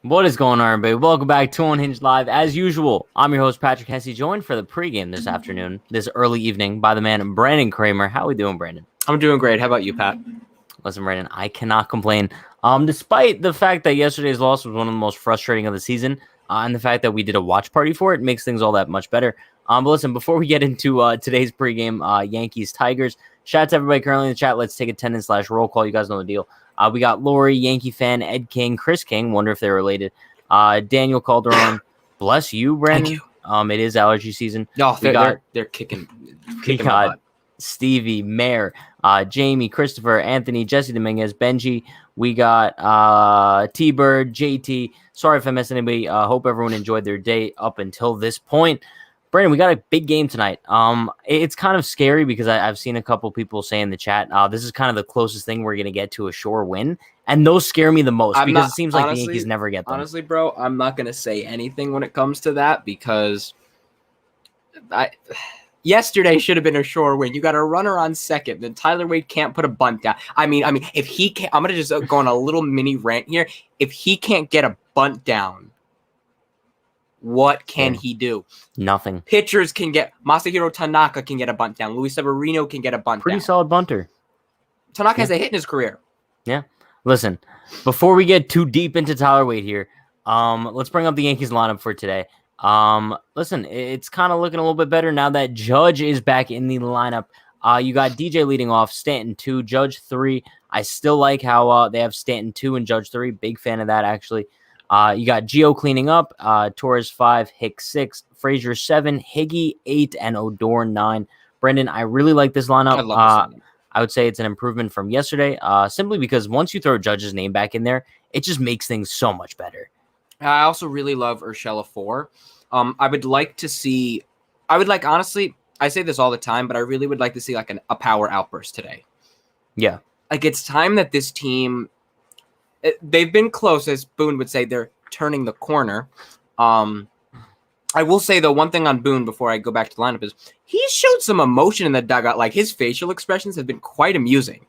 What is going on, everybody? Welcome back to Unhinged Live. As usual, I'm your host, Patrick Hesse, joined for the pregame this afternoon, this early evening, by the man, Brandon Kramer. How we doing, Brandon? I'm doing great. How about you, Pat? Listen, Brandon, I cannot complain. Despite the fact that yesterday's loss was one of the most frustrating of the season, and the fact that we did a watch party for it makes things all that much better. But listen, before we get into today's pregame, Yankees-Tigers, shout out to everybody currently in the chat. Let's take attendance/roll call. You guys know the deal. We got Lori, Yankee fan, Ed King, Chris King. Wonder if they're related. Daniel Calderon. Bless you, Brandon. Thank you. It is allergy season. No, they're kicking We got Stevie, Mayor, Jamie, Christopher, Anthony, Jesse Dominguez, Benji. We got T-Bird, JT. Sorry if I missed anybody. Hope everyone enjoyed their day up until this point. Brandon, we got a big game tonight. It's kind of scary because I've seen a couple people say in the chat, this is kind of the closest thing we're going to get to a sure win. And those scare me the most because it seems like the Yankees never get them. Honestly, bro, I'm not going to say anything when it comes to that because yesterday should have been a sure win. You got a runner on second. Then Tyler Wade can't put a bunt down. I mean, if he can't, I'm going to just go on a little mini rant here. If he can't get a bunt down, what can he do? Nothing. Pitchers can get Masahiro Tanaka can get a bunt down. Luis Severino can get a bunt down. Pretty solid bunter. Tanaka has a hit in his career. Yeah. Listen, before we get too deep into Tyler Wade here, let's bring up the Yankees lineup for today. Listen, it's kind of looking a little bit better now that Judge is back in the lineup. You got DJ leading off, Stanton 2, Judge 3. I still like how they have Stanton 2 and Judge 3. Big fan of that, actually. You got Gio cleaning up, Torres 5, Hicks 6, Frazier 7, Higgy 8, and Odor 9. Brendan, I really like this lineup. I love this lineup. I would say it's an improvement from yesterday, simply because once you throw Judge's name back in there, it just makes things so much better. I also really love Urshela 4. I would like to see – honestly, I say this all the time, but I really would like to see like a power outburst today. Yeah. Like it's time that this team – they've been close, as Boone would say. They're turning the corner. I will say, though, one thing on Boone before I go back to the lineup is he showed some emotion in the dugout. Like, his facial expressions have been quite amusing.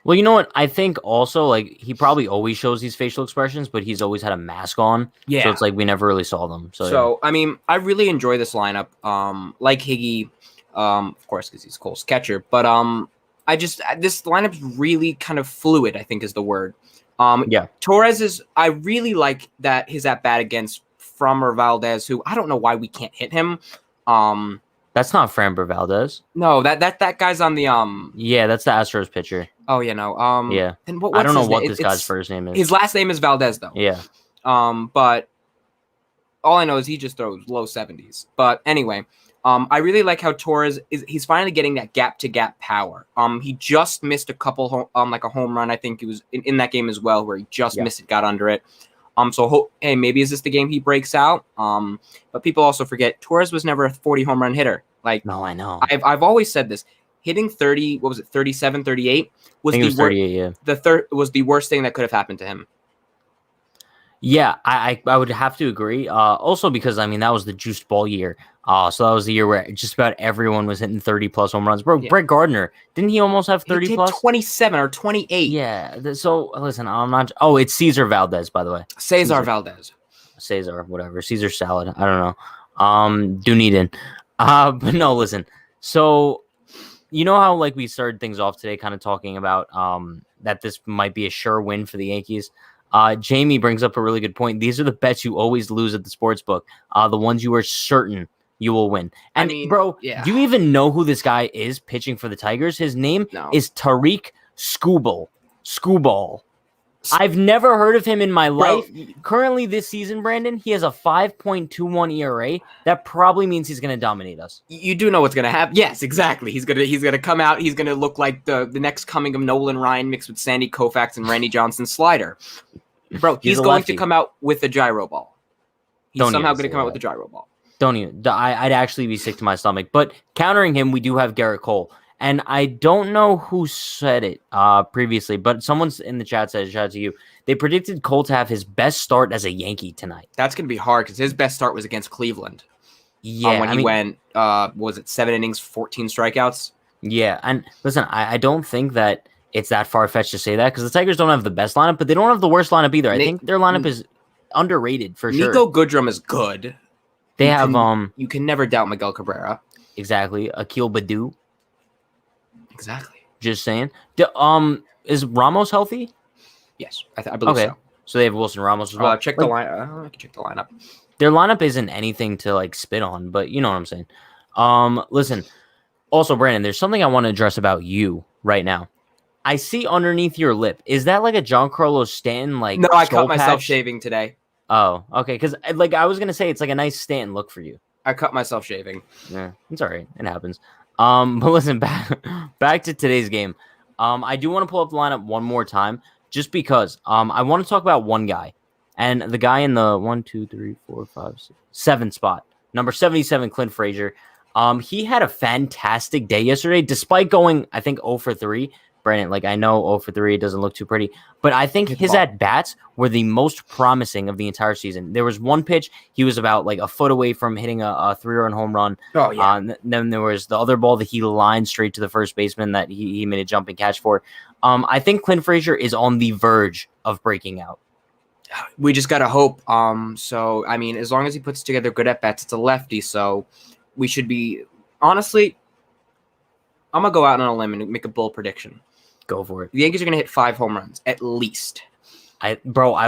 Well, you know what? I think also, like, he probably always shows these facial expressions, but he's always had a mask on. Yeah. So it's like we never really saw them. So I mean, I really enjoy this lineup. Like Higgy, of course, because he's Cole's catcher. But this lineup's really kind of fluid, I think is the word. Torres I really like that his at-bat against Framber Valdez, who I don't know why we can't hit him. That's not Framber Valdez. No, that guy's on the Yeah, that's the Astros pitcher. Oh yeah, no. Yeah. And I don't know what this guy's first name is. His last name is Valdez though. Yeah. But all I know is he just throws low 70s. But anyway, I really like how Torres he's finally getting that gap-to-gap power. He just missed a couple like a home run. I think it was in that game as well where he just missed it, got under it. Hey, maybe is this the game he breaks out? But people also forget Torres was never a 40 home run hitter. Like, no, I know. I've always said this. Hitting 30, what was it, 37, 38 was I think it was 38, yeah. Was the worst thing that could have happened to him. Yeah, I would have to agree. Also because I mean that was the juiced ball year. So that was the year where just about everyone was hitting 30 plus home runs. Bro, Yeah. Brett Gardner, didn't he almost have 30 He plus? 27 or 28. Yeah. So listen, I'm not. Oh, it's Cesar Valdez, by the way. Cesar Valdez. Cesar, whatever. Caesar salad. I don't know. Dunedin. But no, listen. So you know how like we started things off today, kind of talking about that this might be a sure win for the Yankees. Jamie brings up a really good point. These are the bets you always lose at the sports book. The ones you are certain you will win. And bro, yeah. do you even know who this guy is pitching for the Tigers? His name is Tariq Skubal. I've never heard of him in my life. Currently this season, Brandon, he has a 5.21 ERA. That probably means he's going to dominate us. You do know what's going to happen. Yes, exactly. He's gonna come out. He's going to look like the next coming of Nolan Ryan mixed with Sandy Koufax and Randy Johnson's slider. Bro, he's going to come out with a gyro ball. He's somehow going to come out with a gyro ball. Don't even. I'd actually be sick to my stomach. But countering him, we do have Garrett Cole. And I don't know who said it previously, but someone's in the chat said, shout out to you. They predicted Cole to have his best start as a Yankee tonight. That's going to be hard because his best start was against Cleveland. Yeah. When he went, was it 7 innings, 14 strikeouts? Yeah. And listen, I don't think that it's that far-fetched to say that because the Tigers don't have the best lineup, but they don't have the worst lineup either. I think their lineup is underrated for sure. Nico Goodrum is good. They have you can never doubt Miguel Cabrera. Exactly. Akil Baddoo. Exactly. Just saying. Is Ramos healthy? Yes, I believe so. So they have Wilson Ramos as well. Check the lineup. I can check the lineup. Their lineup isn't anything to like spit on, but you know what I'm saying. Listen. Also, Brandon, there's something I want to address about you right now. I see underneath your lip. Is that like a Giancarlo Stanton like? No, I cut myself shaving today. Oh, okay. Because like I was gonna say, it's like a nice Stanton look for you. I cut myself shaving. Yeah, it's all right. It happens. But listen, back to today's game. I do want to pull up the lineup one more time, just because I want to talk about one guy, and the guy in the 1, 2, 3, 4, 5, 6, 7 spot, number 77, Clint Frazier. He had a fantastic day yesterday, despite going, I think, 0 for 3. Brandon, like I know 0 for 3, it doesn't look too pretty, but I think his at-bats were the most promising of the entire season. There was one pitch, he was about like a foot away from hitting a 3-run home run. Oh, yeah. Then there was the other ball that he lined straight to the first baseman that he made a jumping catch for. I think Clint Frazier is on the verge of breaking out. We just got to hope. So, I mean, as long as he puts together good at-bats, it's a lefty, so we should be, honestly, I'm going to go out on a limb and make a bold prediction. Go for it. The Yankees are going to hit 5 home runs, at least. I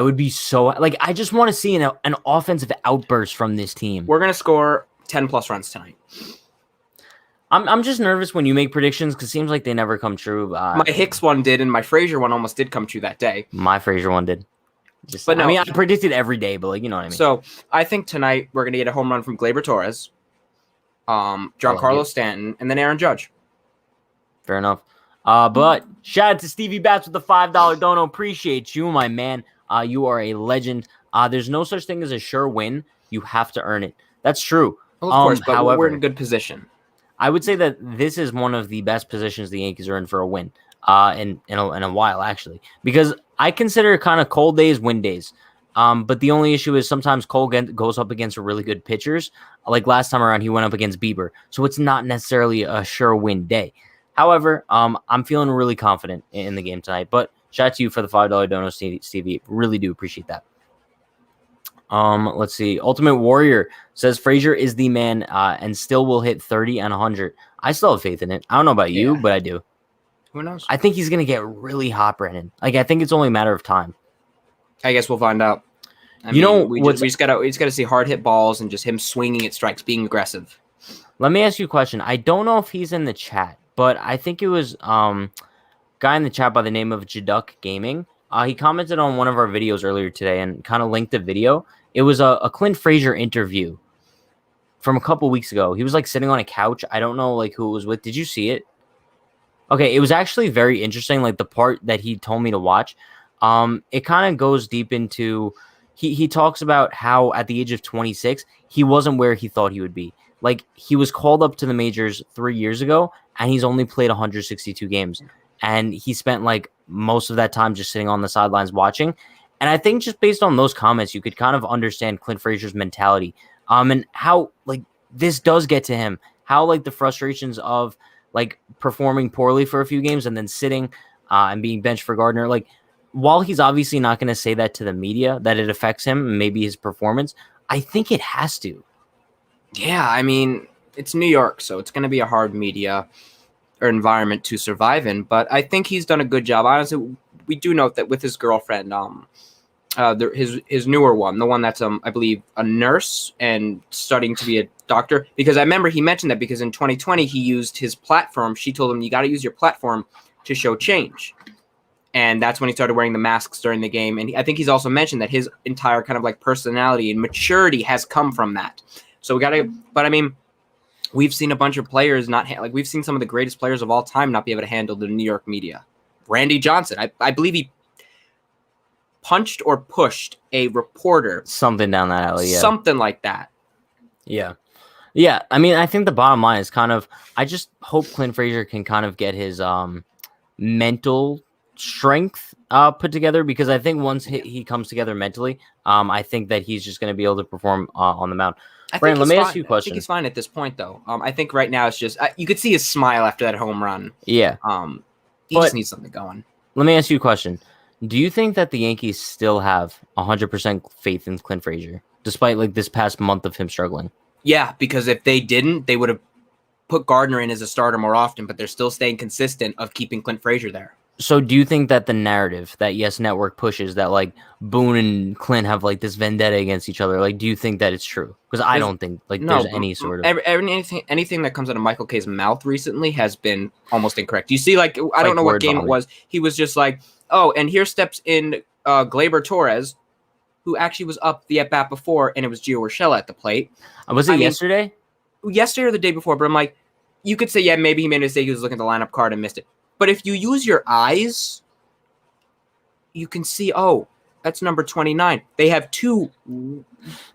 would be so... Like, I just want to see an offensive outburst from this team. We're going to score 10-plus runs tonight. I'm just nervous when you make predictions because it seems like they never come true. My Hicks one did, and my Frazier one almost did come true that day. My Frazier one did. But no, I mean, I predicted every day, but like, you know what I mean. So, I think tonight we're going to get a home run from Gleyber Torres, Giancarlo Stanton, and then Aaron Judge. Fair enough. But shout out to Stevie Bats with the $5 dono. Appreciate you, my man. You are a legend. There's no such thing as a sure win. You have to earn it. That's true. Well, of course, but however, we're in a good position. I would say that this is one of the best positions the Yankees are in for a win in a while, actually. Because I consider kind of cold days win days. But the only issue is sometimes Cole goes up against really good pitchers. Like last time around, he went up against Bieber. So it's not necessarily a sure win day. However, I'm feeling really confident in the game tonight. But shout out to you for the $5 dono, Stevie. Really do appreciate that. Let's see. Ultimate Warrior says Frazier is the man and still will hit 30 and 100. I still have faith in it. I don't know about you, but I do. Who knows? I think he's going to get really hot, Brandon. Like, I think it's only a matter of time. I guess we'll find out. I mean, we just gotta see hard hit balls and just him swinging at strikes, being aggressive. Let me ask you a question. I don't know if he's in the chat, but I think it was guy in the chat by the name of Jaduk Gaming. He commented on one of our videos earlier today and kind of linked the video. It was a Clint Frazier interview from a couple weeks ago. He was like sitting on a couch. I don't know like who it was with. Did you see it? Okay, it was actually very interesting. Like the part that he told me to watch. It kind of goes deep into he talks about how at the age of 26 he wasn't where he thought he would be. Like he was called up to the majors 3 years ago and he's only played 162 games and he spent like most of that time just sitting on the sidelines watching. And I think just based on those comments, you could kind of understand Clint Frazier's mentality, and how like this does get to him. How like the frustrations of like performing poorly for a few games and then sitting and being benched for Gardner. Like while he's obviously not going to say that to the media that it affects him and maybe his performance, I think it has to. Yeah, I mean, it's New York, so it's going to be a hard media or environment to survive in. But I think he's done a good job. Honestly, we do note that with his girlfriend, his newer one, the one that's I believe a nurse and studying to be a doctor. Because I remember he mentioned that because in 2020 he used his platform. She told him you got to use your platform to show change. And that's when he started wearing the masks during the game. And I think he's also mentioned that his entire kind of like personality and maturity has come from that. So we got to, but I mean, we've seen a bunch of players we've seen some of the greatest players of all time not be able to handle the New York media. Randy Johnson, I believe he punched or pushed a reporter. Something down that alley, yeah. Something like that. Yeah. Yeah, I mean, I think the bottom line is kind of, I just hope Clint Frazier can kind of get his mental strength put together, because I think once he comes together mentally, I think that he's just going to be able to perform on the mound. Brandon, let me ask you a question. I think he's fine at this point, though. I think right now it's just you could see his smile after that home run. Yeah. He just needs something going. Let me ask you a question. Do you think that the Yankees still have 100% faith in Clint Frazier, despite like this past month of him struggling? Yeah, because if they didn't, they would have put Gardner in as a starter more often, but they're still staying consistent of keeping Clint Frazier there. So do you think that the narrative that Yes Network pushes that like Boone and Clint have like this vendetta against each other, like do you think that it's true? Because I don't think there's any sort of anything that comes out of Michael K's mouth recently has been almost incorrect. You see, like I don't know what game it was. He was just like, oh, and here steps in Gleyber Torres, who actually was up the at bat before, and it was Gio Urshela at the plate. Was it yesterday? Yesterday or the day before? But I'm like, you could say, yeah, maybe he made a mistake. He was looking at the lineup card and missed it. But if you use your eyes, you can see, oh, that's number 29. They have two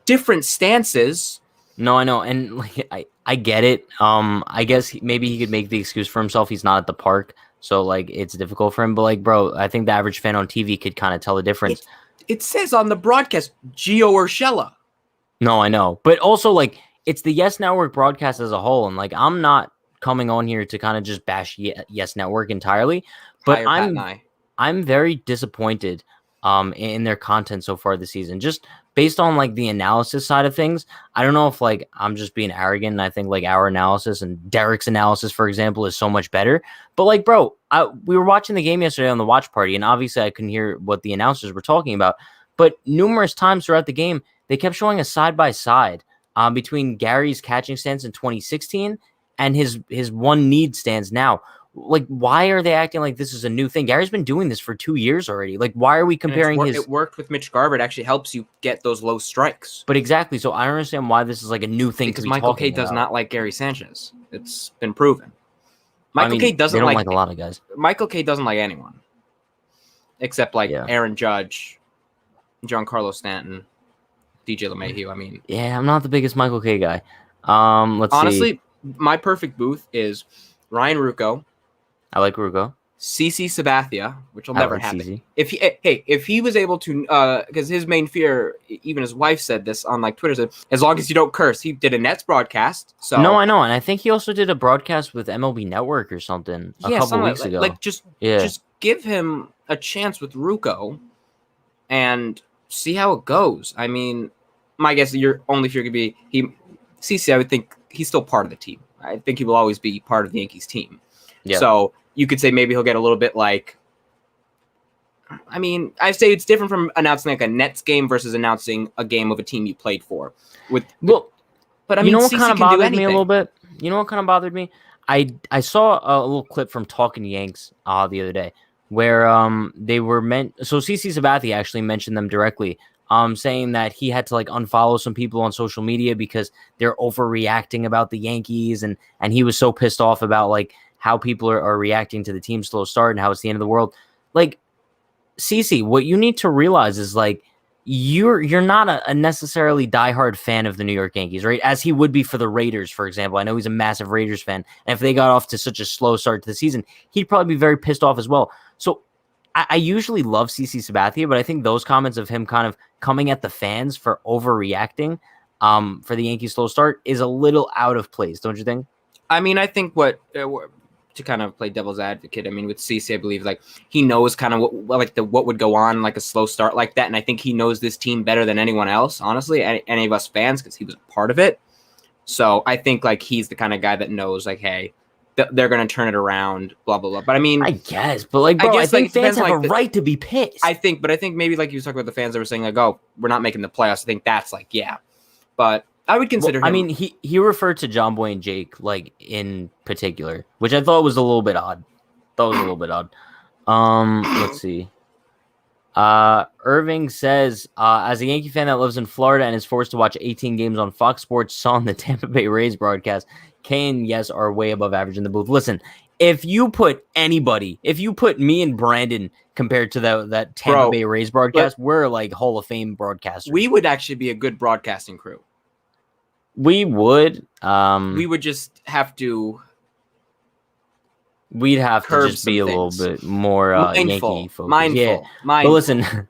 different stances. No, I know. And like I get it. I guess maybe he could make the excuse for himself. He's not at the park, so like it's difficult for him. But like, bro, I think the average fan on TV could kind of tell the difference. It says on the broadcast, Gio Urshela. No, I know. But also, like, it's the Yes Network broadcast as a whole. And like, I'm not coming on here to kind of just bash Yes Network entirely, but I'm very disappointed in their content so far this season, just based on like the analysis side of things. I don't know if like I'm just being arrogant and I think like our analysis and Derek's analysis, for example, is so much better, but like, bro, we were watching the game yesterday on the watch party, and obviously I couldn't hear what the announcers were talking about, but numerous times throughout the game they kept showing a side-by-side between Gary's catching stance in 2016 and his one need stands now. Like, why are they acting like this is a new thing? Gary's been doing this for 2 years already. Like, why are we comparing It worked with Mitch Garver. It actually helps you get those low strikes. But exactly. So I don't understand why this is like a new thing. Because Michael K does not like Gary Sanchez. It's been proven. Michael K doesn't like a lot of guys. Michael K doesn't like anyone. Except like Aaron Judge, Giancarlo Stanton, DJ LeMahieu. I mean, yeah, I'm not the biggest Michael K guy. Honestly, my perfect booth is Ryan Ruocco. I like Ruocco. CC Sabathia, which will never happen. If he was able to, because his main fear, even his wife said this on like Twitter, said as long as you don't curse. He did a Nets broadcast. So no, I know, and I think he also did a broadcast with MLB Network or something a couple weeks ago. Like just give him a chance with Ruocco, and see how it goes. I mean, my guess your only fear could be CC. I would think he's still part of the team. I think he will always be part of the Yankees team. Yeah. So you could say maybe he'll get a little bit like, I mean, I say it's different from announcing like a Nets game versus announcing a game of a team you played for. But I mean, you know what kind of bothered me a little bit? You know what kind of bothered me? I saw a little clip from Talking Yanks the other day where they were so CC Sabathia actually mentioned them directly, saying that he had to like unfollow some people on social media because they're overreacting about the Yankees, and he was so pissed off about like how people are reacting to the team's slow start and how it's the end of the world. Like, CC, what you need to realize is like you're not a necessarily diehard fan of the New York Yankees, right? As he would be for the Raiders, for example. I know he's a massive Raiders fan, and if they got off to such a slow start to the season, he'd probably be very pissed off as well. So I usually love CC Sabathia, but I think those comments of him kind of coming at the fans for overreacting for the Yankees' slow start is a little out of place, don't you think? I mean, I think to kind of play devil's advocate, I mean, with CC, I believe like he knows kind of what would go on like a slow start like that, and I think he knows this team better than anyone else, honestly, any of us fans, because he was a part of it. So I think like he's the kind of guy that knows like, hey, they're going to turn it around, blah blah blah. But I mean, I guess, but like, bro, I think fans have a right to be pissed. I think maybe like you was talking about the fans that were saying like, oh, we're not making the playoffs. I think that's like, yeah, but I would consider him. I mean, he referred to John Boy and Jake like in particular, which I thought was a little bit odd. Let's see. Irving says, as a Yankee fan that lives in Florida and is forced to watch 18 games on Fox Sports, saw on the Tampa Bay Rays broadcast, Kay and Yes are way above average in the booth. Listen, if you put me and Brandon compared to that Tampa Bay Rays broadcast, we're like Hall of Fame broadcasters. We would actually be a good broadcasting crew. We would. We would just have to. We'd have to just be a little bit more Yankee focused. Mindful. But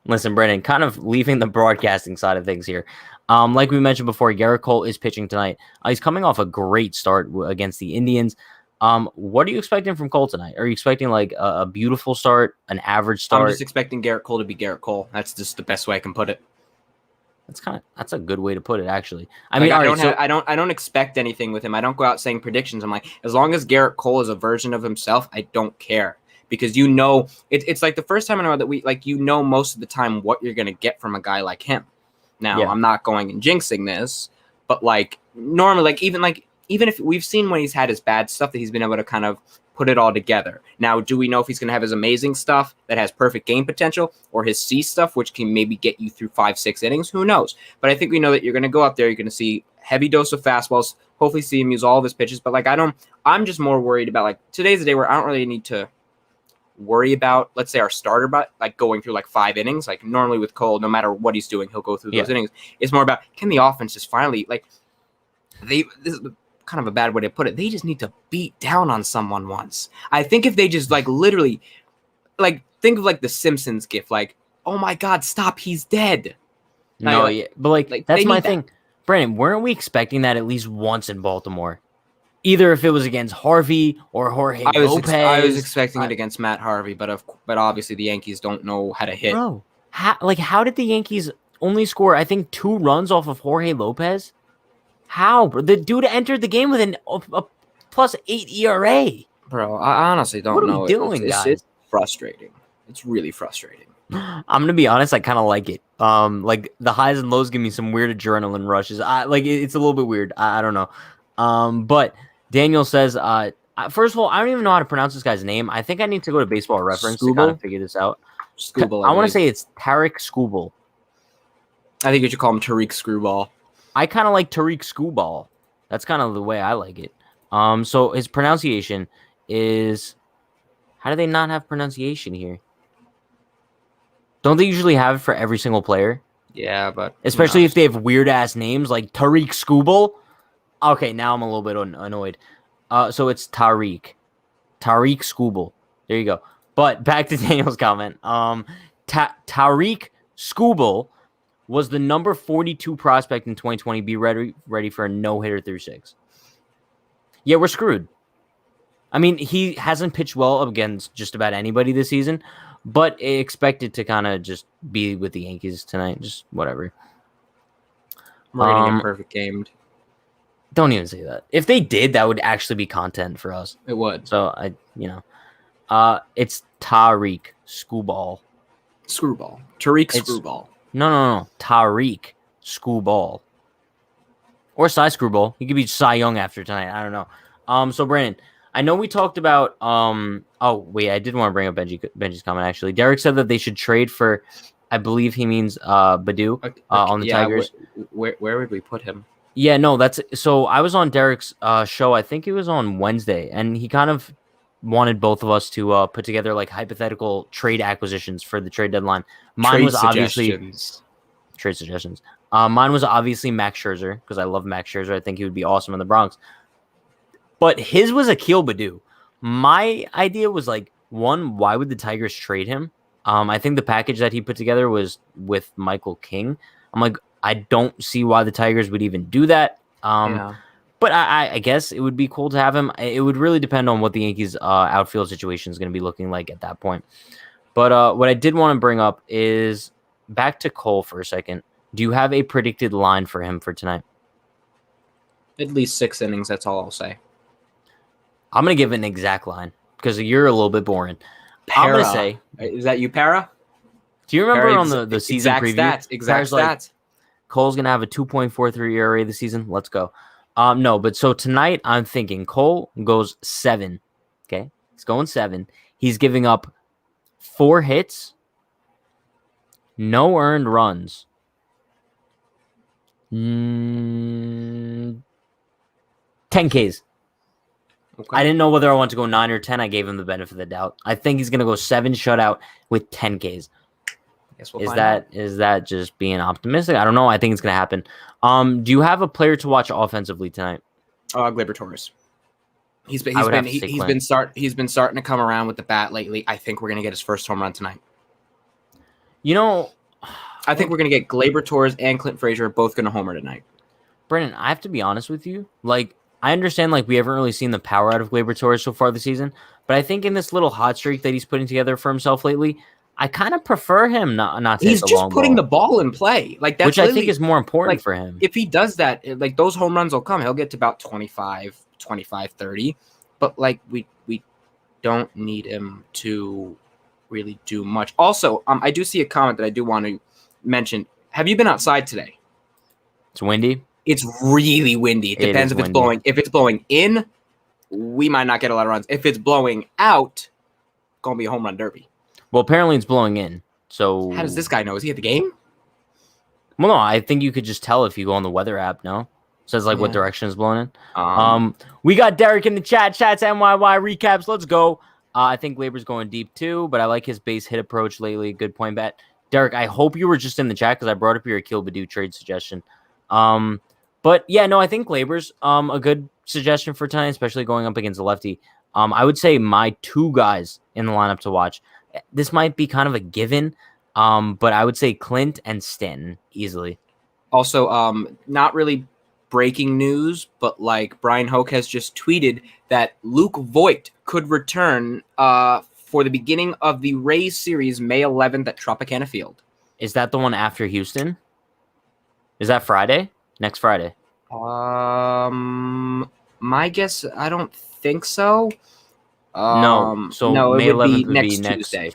listen, Brennan, kind of leaving the broadcasting side of things here. Like we mentioned before, Garrett Cole is pitching tonight. He's coming off a great start against the Indians. What are you expecting from Cole tonight? Are you expecting like a beautiful start, an average start? I'm just expecting Garrett Cole to be Garrett Cole. That's just the best way I can put it. That's a good way to put it, actually. I mean, I don't expect anything with him. I don't go out saying predictions. I'm like, as long as Garrett Cole is a version of himself, I don't care, because it's like the first time in a while that we like most of the time what you're gonna get from a guy like him. Now, yeah. I'm not going and jinxing this, but like normally, even if we've seen when he's had his bad stuff that he's been able to kind of put it all together. Now, do we know if he's going to have his amazing stuff that has perfect game potential, or his C stuff, which can maybe get you through 5-6 innings? Who knows? But I think we know that you're going to go out there, you're going to see heavy dose of fastballs, hopefully see him use all of his pitches. But like, I'm just more worried about like today's the day where I don't really need to worry about, let's say, our starter, but like going through like 5 innings. Like normally with Cole, no matter what he's doing, he'll go through those innings. It's more about, can the offense just finally like this is kind of a bad way to put it. They just need to beat down on someone once. I think if they just like literally like think of like the Simpsons gif, like, oh my God, stop, he's dead. No, yeah, but like that's my thing. Brandon, weren't we expecting that at least once in Baltimore? Either if it was against Harvey or Jorge Lopez. I was expecting it against Matt Harvey, but obviously the Yankees don't know how to hit. Bro, how did the Yankees only score, I think, 2 runs off of Jorge Lopez? How? The dude entered the game with a +8 ERA. Bro, I honestly don't know. What are we doing, guys? It's frustrating. It's really frustrating. I'm gonna be honest. I kind of like it. Like the highs and lows give me some weird adrenaline rushes. It's a little bit weird. I don't know. But Daniel says, first of all, I don't even know how to pronounce this guy's name. I think I need to go to Baseball Reference to kind of figure this out. Scooble. I want to say it's Tarek Scooble. I think you should call him Tariq Screwball. I kind of like Tariq Screwball. That's kind of the way I like it. So his pronunciation is... How do they not have pronunciation here? Don't they usually have it for every single player? Yeah, but... Especially if they have weird-ass names like Tariq Scooble. Okay, now I'm a little bit annoyed. So it's Tariq. Tariq Scooble. There you go. But back to Daniel's comment. Tariq Scooble was the number 42 prospect in 2020. Be ready for a no-hitter through 6. Yeah, we're screwed. I mean, he hasn't pitched well against just about anybody this season, but expected to kind of just be with the Yankees tonight. Just whatever. We're going to get perfect gamed. Don't even say that. If they did, that would actually be content for us. It would. So, it's Tariq Screwball. Tariq Screwball. No. Tariq Screwball. Or Cy Screwball. He could be Cy Young after tonight. I don't know. So, Brandon, I know we talked about... Oh, wait, I did want to bring up Benji's comment, actually. Derek said that they should trade for... I believe he means Badu on the Tigers. Where would we put him? Yeah, no, that's... So, I was on Derek's show. I think it was on Wednesday, and he kind of wanted both of us to put together like hypothetical trade acquisitions for the trade deadline. Mine was obviously trade suggestions. Mine was obviously Max Scherzer, because I love Max Scherzer. I think he would be awesome in the Bronx. But his was Akil Baddoo. My idea was like, one, why would the Tigers trade him? I think the package that he put together was with Michael King. I'm like, I don't see why the Tigers would even do that. Yeah. But I guess it would be cool to have him. It would really depend on what the Yankees' outfield situation is going to be looking like at that point. But what I did want to bring up is back to Cole for a second. Do you have a predicted line for him for tonight? At least 6 innings. That's all I'll say. I'm going to give an exact line because you're a little bit boring. Para. I'm going to say... Is that you, Para? Do you remember Para, on the season exact preview? Stats, exact Para's like, stats. Cole's going to have a 2.43 ERA this season. Let's go. No, but so tonight I'm thinking Cole goes 7. Okay? He's going 7. He's giving up 4 hits, no earned runs. 10 Ks. Okay. I didn't know whether I want to go 9 or 10. I gave him the benefit of the doubt. I think he's going to go 7 shutout with 10 Ks. Guess we'll Is find out. that just being optimistic? I don't know. I think it's going to happen. Do you have a player to watch offensively tonight? Gleyber Torres. He's been starting to come around with the bat lately. I think we're gonna get his first home run tonight. You know, I think we're gonna get Gleyber Torres and Clint Frazier both gonna homer tonight. Brennan, I have to be honest with you. Like, I understand we haven't really seen the power out of Gleyber Torres so far this season, but I think in this little hot streak that he's putting together for himself lately, I kind of prefer him not to. He's just putting the ball in play, like that's which I think is more important for him. If he does that, like those home runs will come. He'll get to about 25, 30, but like we don't need him to really do much. Also, I do see a comment that I do want to mention. Have you been outside today? It's windy. It's really windy. It depends if it's blowing. If it's blowing in, we might not get a lot of runs. If it's blowing out, gonna be a home run derby. Well, apparently it's blowing in. So how does this guy know? Is he at the game? Well, no, I think you could just tell if you go on the weather app. No, it says what direction is blowing in. We got Derek in the chat. Chat's NYY recaps. Let's go. I think Gleyber's going deep too, but I like his base hit approach lately. Good point bet, Derek. I hope you were just in the chat because I brought up your Akil Baddoo trade suggestion. But yeah, no, I think Gleyber's a good suggestion for tonight, especially going up against a lefty. I would say my 2 guys in the lineup to watch. This might be kind of a given, but I would say Clint and Stanton easily. Also, not really breaking news, but like Brian Hoke has just tweeted that Luke Voit could return for the beginning of the Rays series May 11th at Tropicana Field. Is that the one after Houston? Is that Friday? Next Friday? My guess, I don't think so. No, May 11th would be next Tuesday.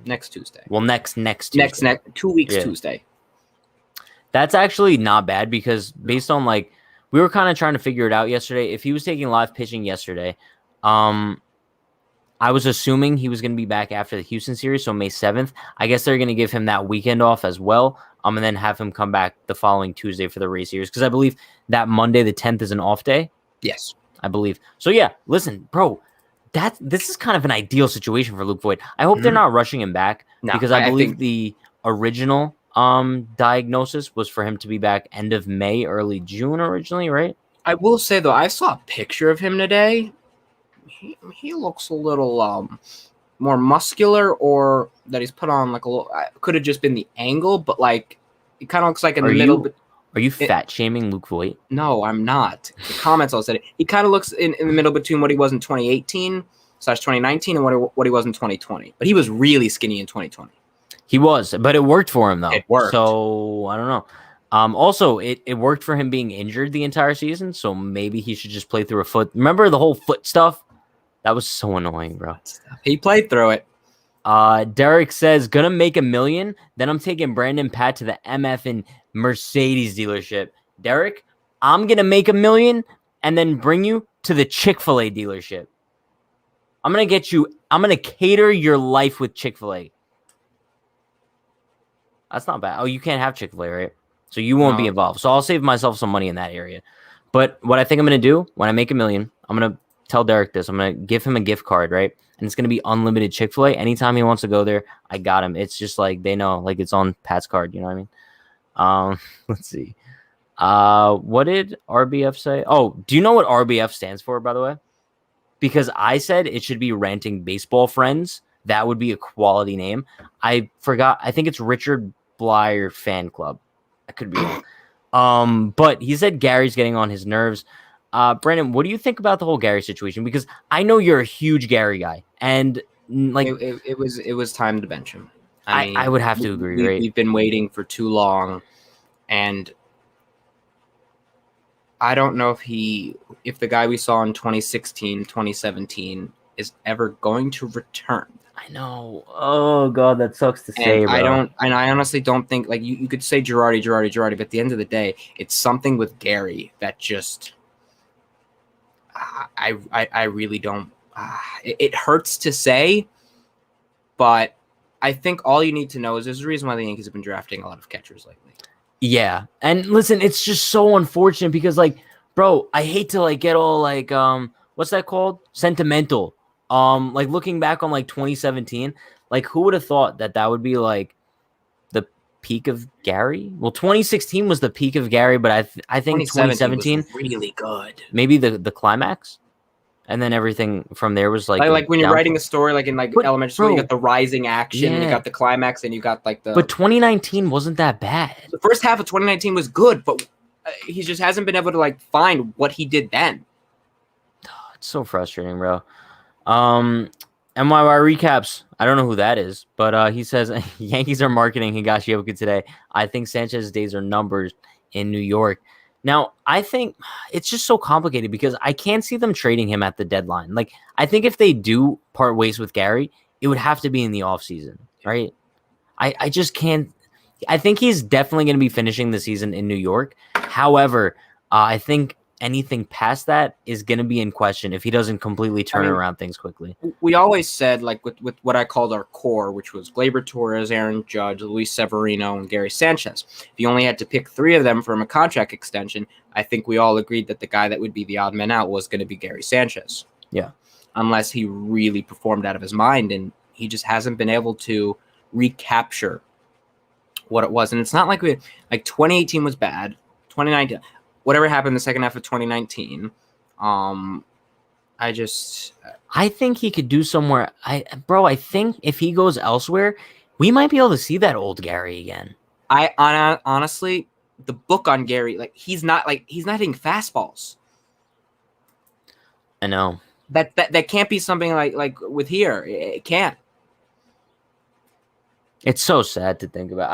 Next Tuesday. Well, next Tuesday. Next 2 weeks Tuesday. That's actually not bad because based on we were kind of trying to figure it out yesterday. If he was taking live pitching yesterday, I was assuming he was going to be back after the Houston series, so May 7th. I guess they're going to give him that weekend off as well, and then have him come back the following Tuesday for the Rays series because I believe that Monday the 10th is an off day. Yes, I believe. So yeah, listen, bro. This is kind of an ideal situation for Luke Voit. I hope they're not rushing him back because I believe the original diagnosis was for him to be back end of May, early June originally, right? I will say though, I saw a picture of him today. He looks a little more muscular, or that he's put on like a little. Could have just been the angle, but like it kind of looks like in the middle. Are you fat shaming Luke Voit? No, I'm not. The comments all said it. He kind of looks in the middle between what he was in 2018/2019 and what he was in 2020. But he was really skinny in 2020. He was, but it worked for him though. It worked. So I don't know. Also, it worked for him being injured the entire season. So maybe he should just play through a foot. Remember the whole foot stuff? That was so annoying, bro. He played through it. Derek says, gonna make $1 million. Then I'm taking Brandon Pat to the MF and Mercedes dealership. Derek, I'm gonna make $1 million and then bring you to the Chick-fil-A dealership. I'm gonna cater your life with Chick-fil-A. That's not bad. Oh, you can't have Chick-fil-A, right? So you won't be involved. So I'll save myself some money in that area. But what I think I'm gonna do when I make $1 million, I'm gonna tell Derek this. I'm gonna give him a gift card, right? And it's gonna be unlimited Chick-fil-A. Anytime he wants to go there, I got him. It's just they know, it's on Pat's card. You know what I mean? Let's see. What did RBF say? Oh, do you know what RBF stands for, by the way? Because I said it should be Ranting Baseball Friends, that would be a quality name. I forgot. I think it's Richard Blyer Fan Club. I could be wrong. But he said Gary's getting on his nerves. Brandon, what do you think about the whole Gary situation? Because I know you're a huge Gary guy, and like it was time to bench him. I would have to agree, right? We've been waiting for too long, and I don't know if the guy we saw in 2016, 2017 is ever going to return. I know. Oh God, that sucks to say, bro. I honestly don't think, like, you could say Girardi, but at the end of the day, it's something with Gary that just I really don't. It hurts to say, but I think all you need to know is there's a reason why the Yankees have been drafting a lot of catchers lately. Yeah. And listen, it's just so unfortunate because, like, bro, I hate to, like, get all, like, what's that called? Sentimental. Like, looking back on, like, 2017, like, who would have thought that would be, like, the peak of Gary? Well, 2016 was the peak of Gary, but I think 2017 was really good. Maybe the climax. And then everything from there was like when you're writing a story, like in elementary school, you got the rising action, you got the climax, and you got like the. But 2019 wasn't that bad. The first half of 2019 was good, but he just hasn't been able to like find what he did then. It's so frustrating, bro. MYY recaps. I don't know who that is, but he says Yankees are marketing Higashioka today. I think Sanchez's days are numbered in New York. Now, I think it's just so complicated because I can't see them trading him at the deadline. Like, I think if they do part ways with Gary, it would have to be in the offseason, right? I just can't. I think he's definitely going to be finishing the season in New York. However, I think anything past that is going to be in question if he doesn't completely turn around things quickly. We always said, like, with what I called our core, which was Gleyber Torres, Aaron Judge, Luis Severino, and Gary Sanchez. If you only had to pick three of them from a contract extension, I think we all agreed that the guy that would be the odd man out was going to be Gary Sanchez. Yeah. Unless he really performed out of his mind, and he just hasn't been able to recapture what it was. And it's not like 2018 was bad, 2019... Whatever happened in the second half of 2019, I think he could do somewhere. I think if he goes elsewhere, we might be able to see that old Gary again. Honestly, the book on Gary, he's not hitting fastballs. I know that can't be something like with here. It can't. It's so sad to think about.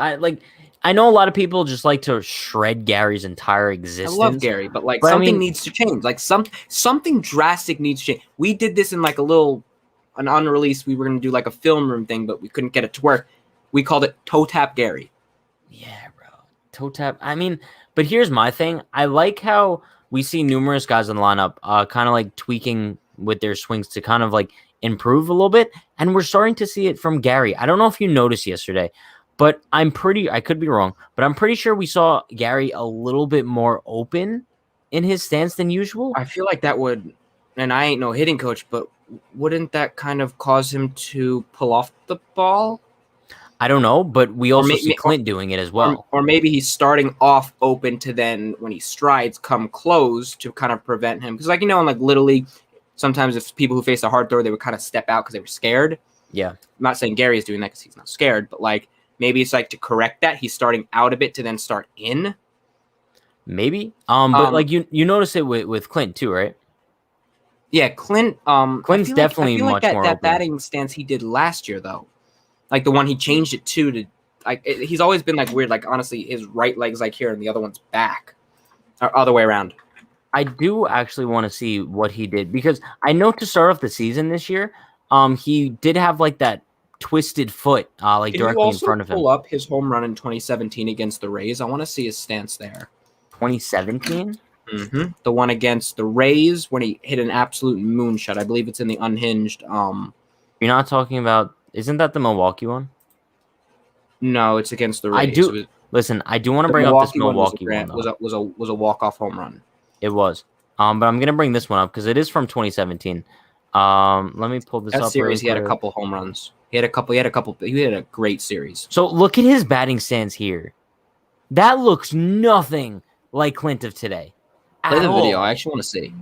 I know a lot of people just like to shred Gary's entire existence. I love Gary, but something needs to change. Like something drastic needs to change. We did this in like an unreleased. We were going to do like a film room thing, but we couldn't get it to work. We called it Toe Tap Gary. Yeah, bro. Toe tap. But here's my thing. I like how we see numerous guys in the lineup kind of like tweaking with their swings to kind of like improve a little bit. And we're starting to see it from Gary. I don't know if you noticed yesterday, but I could be wrong, but I'm pretty sure we saw Gary a little bit more open in his stance than usual. I feel like that would, and I ain't no hitting coach, but wouldn't that kind of cause him to pull off the ball? I don't know, but we also see Clint doing it as well. Or maybe he's starting off open to then, when he strides, come close to kind of prevent him. Because in Little League, sometimes if people who face a hard throw, they would kind of step out because they were scared. Yeah. I'm not saying Gary is doing that because he's not scared, but maybe it's to correct that. He's starting out a bit to then start in. Maybe. But you notice it with Clint too, right? Yeah, Clint. Clint's definitely much more that open. batting stance he did last year, though, the one he changed it to he's always been weird. Honestly, his right leg's here and the other one's back, or other way around. I do actually want to see what he did because I know to start off the season this year, he did have that twisted foot, directly in front of him. Pull up his home run in 2017 against the Rays. I want to see his stance there. 2017? Mm-hmm. The one against the Rays when he hit an absolute moonshot. I believe it's in the Unhinged. You're not talking about? Isn't that the Milwaukee one? No, it's against the Rays. I do want to bring up this Milwaukee one. Was a walk-off home run. It was. But I'm gonna bring this one up because it is from 2017. Let me pull this up. That series, he had a couple home runs. He had a great series. So look at his batting stance here. That looks nothing like Clint of today. Play the video. I actually want to see.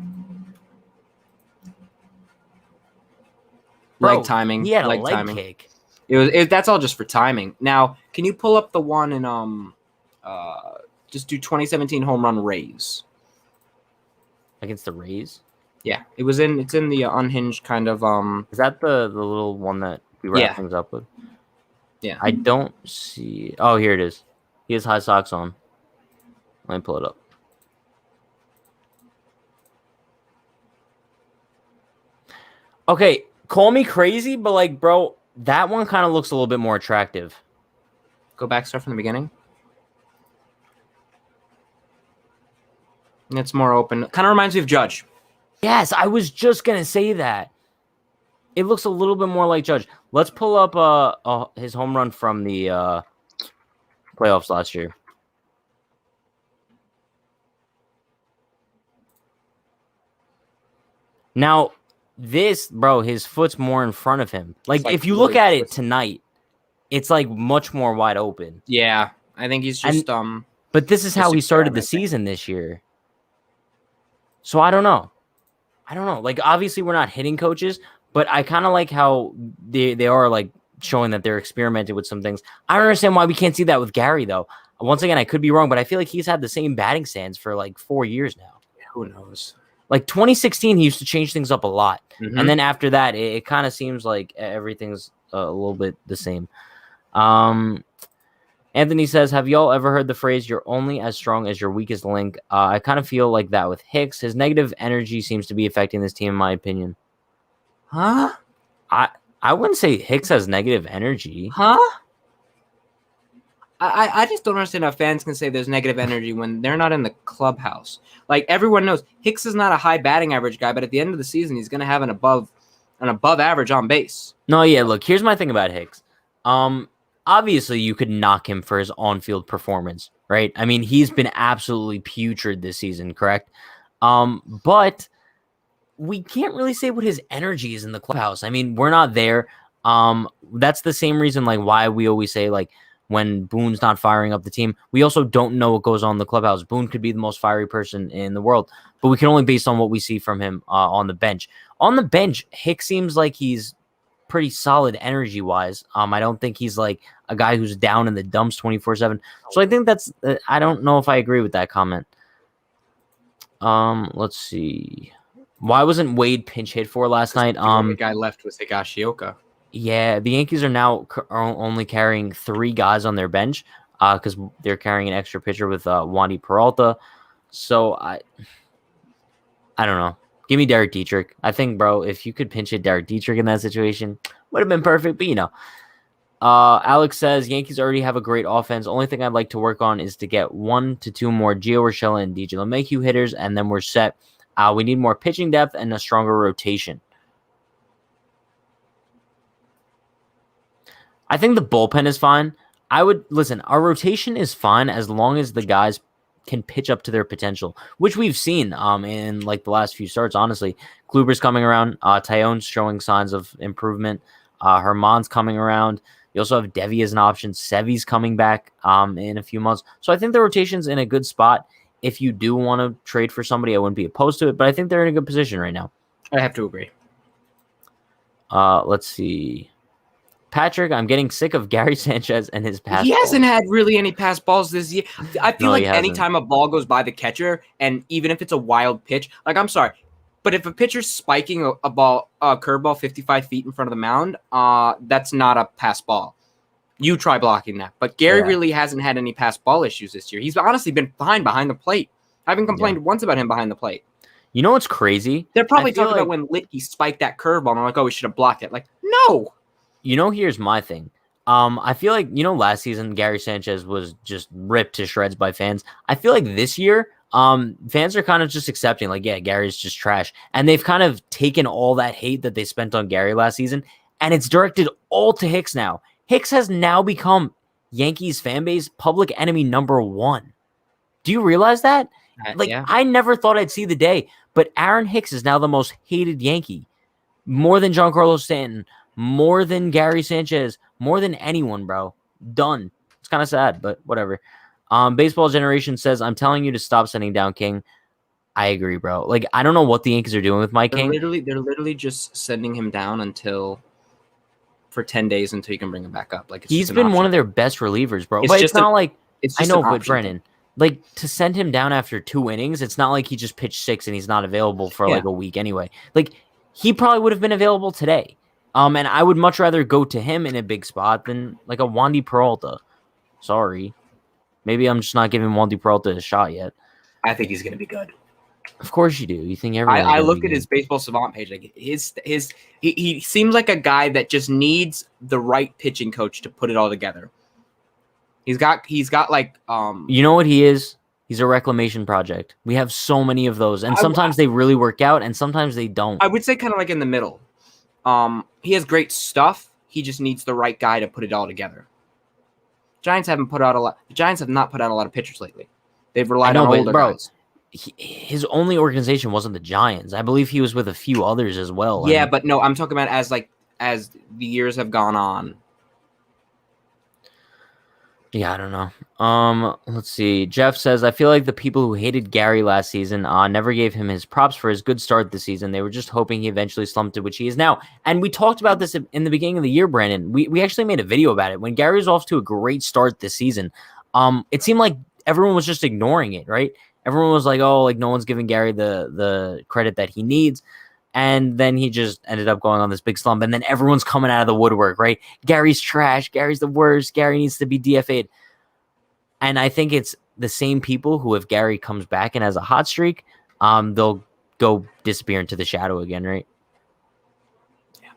Bro, leg timing. he had a leg leg timing. kick. That's all just for timing. Now, can you pull up the one in just do 2017 home run Rays Against the Rays? Yeah, it's in the unhinged kind of Is that the little one that we wrap things up with? Yeah. I don't see. Oh, here it is. He has high socks on. Let me pull it up. Okay, call me crazy, but like, bro, that one kind of looks a little bit more attractive. Go back, start from the beginning. It's more open. Kind of reminds me of Judge. Yes, I was just gonna say that. It looks a little bit more like Judge. Let's pull up his home run from the playoffs last year. Now, this, bro, his foot's more in front of him. Like if you look at it tonight, it's like much more wide open. Yeah, I think he's just But this is how he started the season this year. So I don't know. Like obviously we're not hitting coaches, but I kind of like how they are like showing that they're experimenting with some things. I don't understand why we can't see that with Gary though. Once again, I could be wrong, but I feel like he's had the same batting stance for like 4 years now. Who knows? Like 2016, he used to change things up a lot. And then after that, it kind of seems like everything's a little bit the same. Anthony says, have y'all ever heard the phrase, you're only as strong as your weakest link? I kind of feel like that with Hicks. His negative energy seems to be affecting this team, in my opinion. Huh? I wouldn't say Hicks has negative energy. Huh? I just don't understand how fans can say there's negative energy when they're not in the clubhouse. Like everyone knows, Hicks is not a high batting average guy, but at the end of the season, he's going to have an above average on base. No, yeah. Look, here's my thing about Hicks. Obviously, you could knock him for his on-field performance, right? I mean, he's been absolutely putrid this season, correct? But we can't really say what his energy is in the clubhouse. I mean, we're not there. That's the same reason, like, why we always say, like, when Boone's not firing up the team, we also don't know what goes on in the clubhouse. Boone could be the most fiery person in the world, but we can only base on what we see from him on the bench. On the bench, Hicks seems like he's pretty solid energy-wise. I don't think he's like a guy who's down in the dumps 24/7. So I think that's I don't know if I agree with that comment. Let's see. Why wasn't Wade pinch hit for last night? The guy left was Higashioka. Yeah, the Yankees are now only carrying 3 guys on their bench because they're carrying an extra pitcher with Wandy Peralta. So I don't know. Give me Derek Dietrich. I think, bro, if you could pinch hit Derek Dietrich in that situation, would have been perfect. But, you know, Alex says, Yankees already have a great offense. Only thing I'd like to work on is to get 1 to 2 more Gio Urshela and DJ LeMahieu hitters, and then we're set. We need more pitching depth and a stronger rotation. I think the bullpen is fine. Our rotation is fine as long as the guys can pitch up to their potential, which we've seen in like the last few starts. Honestly, Kluber's coming around. Tyon's showing signs of improvement. Herman's coming around. You also have Devi as an option. Sevy's coming back in a few months. So I think the rotation's in a good spot. If you do want to trade for somebody, I wouldn't be opposed to it, but I think they're in a good position right now. I have to agree. Let's see. Patrick, I'm getting sick of Gary Sanchez and his pass. He hasn't had really any pass balls this year. I feel like anytime a ball goes by the catcher, and even if it's a wild pitch, like I'm sorry, but if a pitcher's spiking a curveball 55 feet in front of the mound, that's not a pass ball. You try blocking that. But Gary really hasn't had any pass ball issues this year. He's honestly been fine behind the plate. I haven't complained once about him behind the plate. You know what's crazy? They're probably talking about when Litke spiked that curveball, and I'm like, oh, we should have blocked it. Like, no. You know, here's my thing. I feel like, last season, Gary Sanchez was just ripped to shreds by fans. I feel like this year, fans are kind of just accepting, like, yeah, Gary's just trash. And they've kind of taken all that hate that they spent on Gary last season, and it's directed all to Hicks now. Hicks has now become Yankees fan base public enemy number 1. Do you realize that? I never thought I'd see the day, but Aaron Hicks is now the most hated Yankee. More than Giancarlo Stanton, more than Gary Sanchez, more than anyone, bro. Done. It's kind of sad, but whatever. Baseball Generation says, I'm telling you to stop sending down King. I agree, bro. Like, I don't know what the Yankees are doing with Mike King. They're literally just sending him down for 10 days until you can bring him back up. Like, it's He's just an been option. one of their best relievers, bro. It's But it's just not like It's I just know, an but option. Brennan, like to send him down after 2 innings, it's not like he just pitched 6 and he's not available for like a week anyway. Like he probably would have been available today. And I would much rather go to him in a big spot than like a Wandy Peralta. Sorry. Maybe I'm just not giving Wandy Peralta a shot yet. I think he's going to be good. Of course you do. You think everyone? I look at his baseball savant page. Like he seems like a guy that just needs the right pitching coach to put it all together. He's got like You know what he is? He's a reclamation project. We have so many of those, and sometimes they really work out, and sometimes they don't. I would say kind of like in the middle. He has great stuff. He just needs the right guy to put it all together. Giants have not put out a lot of pitchers lately. They've relied on older guys. His only organization wasn't the Giants. I believe he was with a few others as well. Yeah, but no, I'm talking about as the years have gone on. Yeah, I don't know. Let's see. Jeff says, I feel like the people who hated Gary last season never gave him his props for his good start this season. They were just hoping he eventually slumped to which he is now. And we talked about this in the beginning of the year, Brandon. We actually made a video about it. When Gary was off to a great start this season, it seemed like everyone was just ignoring it, right? Everyone was like, oh, like no one's giving Gary the credit that he needs. And then he just ended up going on this big slump. And then everyone's coming out of the woodwork, right? Gary's trash. Gary's the worst. Gary needs to be DFA'd. And I think it's the same people who, if Gary comes back and has a hot streak, they'll go disappear into the shadow again, right? Yeah.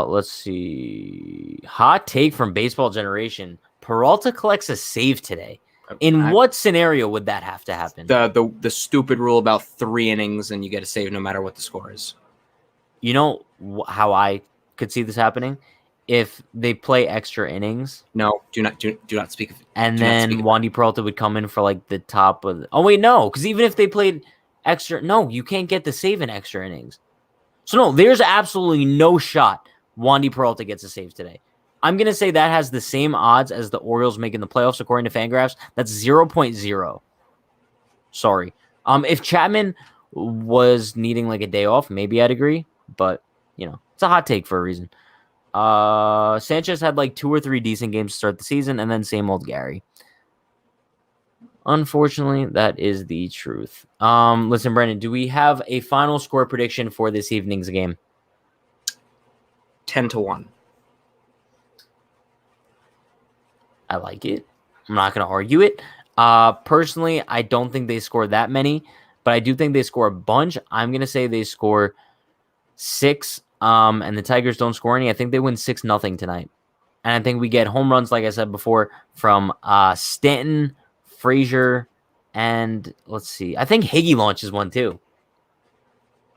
Let's see. Hot take from Baseball Generation. Peralta collects a save today. In what scenario would that have to happen? The stupid rule about 3 innings and you get a save no matter what the score is. You know how I could see this happening? If they play extra innings. No, do not speak of it. And then Wandy Peralta would come in for like the top of oh wait, no, because even if they played extra, no, you can't get the save in extra innings. So no, there's absolutely no shot Wandy Peralta gets a save today. I'm going to say that has the same odds as the Orioles making the playoffs, according to Fangraphs. That's 0.0. Sorry. If Chapman was needing like a day off, maybe I'd agree. But, you know, it's a hot take for a reason. Sanchez had like 2 or 3 decent games to start the season, and then same old Gary. Unfortunately, that is the truth. Listen, Brendan, do we have a final score prediction for this evening's game? 10-1. I like it. I'm not going to argue it. Personally, I don't think they score that many, but I do think they score a bunch. I'm going to say they score 6, and the Tigers don't score any. I think they win 6-0 tonight. And I think we get home runs, like I said before, from Stanton, Frazier, and let's see. I think Higgy launches one too.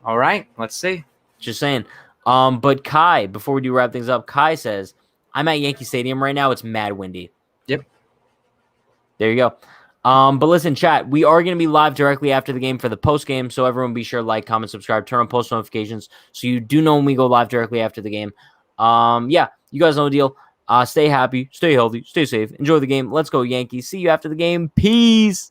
All right, let's see. Just saying. But Kai, before we do wrap things up, Kai says, I'm at Yankee Stadium right now. It's mad windy. Yep. There you go. But listen, chat, we are going to be live directly after the game for the post game. So everyone be sure to like, comment, subscribe, turn on post notifications so you do know when we go live directly after the game. Yeah, you guys know the deal. Stay happy, stay healthy, stay safe, enjoy the game. Let's go, Yankees. See you after the game. Peace.